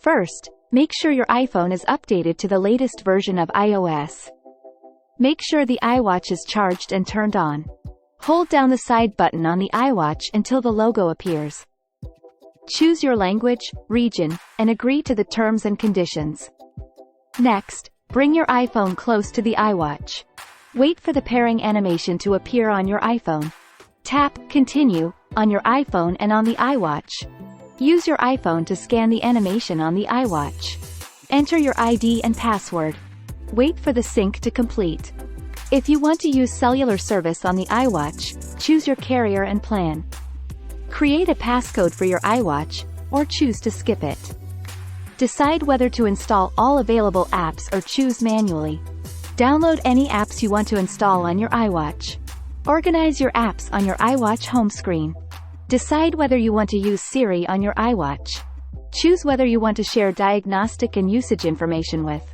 First, make sure your iPhone is updated to the latest version of iOS. Make sure the iWatch is charged and turned on. Hold down the side button on the iWatch until the logo appears. Choose your language, region, and agree to the terms and conditions. Next, bring your iPhone close to the iWatch. Wait for the pairing animation to appear on your iPhone. Tap Continue on your iPhone and on the iWatch. Use your iPhone to scan the animation on the iWatch. Enter your ID and password. Wait for the sync to complete. If you want to use cellular service on the iWatch, choose your carrier and plan. Create a passcode for your iWatch, or choose to skip it. Decide whether to install all available apps or choose manually. Download any apps you want to install on your iWatch. Organize your apps on your iWatch home screen. Decide whether you want to use Siri on your iWatch. Choose whether you want to share diagnostic and usage information with.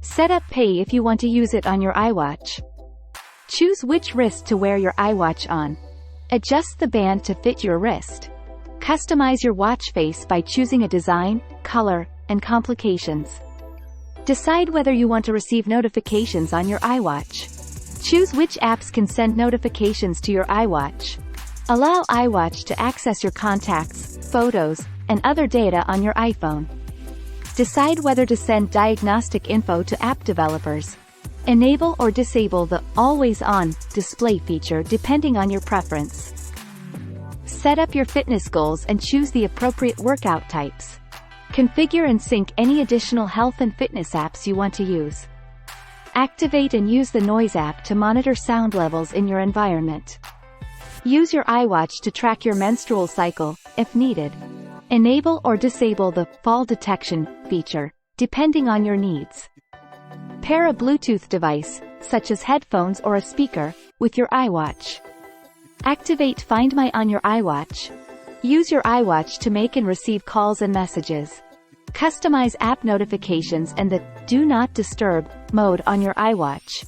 Set up Pay if you want to use it on your iWatch. Choose which wrist to wear your iWatch on. Adjust the band to fit your wrist. Customize your watch face by choosing a design, color, and complications. Decide whether you want to receive notifications on your iWatch. Choose which apps can send notifications to your iWatch. Allow iWatch to access your contacts, photos, and other data on your iPhone. Decide whether to send diagnostic info to app developers. Enable or disable the Always On display feature depending on your preference. Set up your fitness goals and choose the appropriate workout types. Configure and sync any additional health and fitness apps you want to use. Activate and use the Noise app to monitor sound levels in your environment. Use your iWatch to track your menstrual cycle, if needed. Enable or disable the Fall Detection feature, depending on your needs. Pair a Bluetooth device, such as headphones or a speaker, with your iWatch. Activate Find My on your iWatch. Use your iWatch to make and receive calls and messages. Customize app notifications and the Do Not Disturb mode on your iWatch.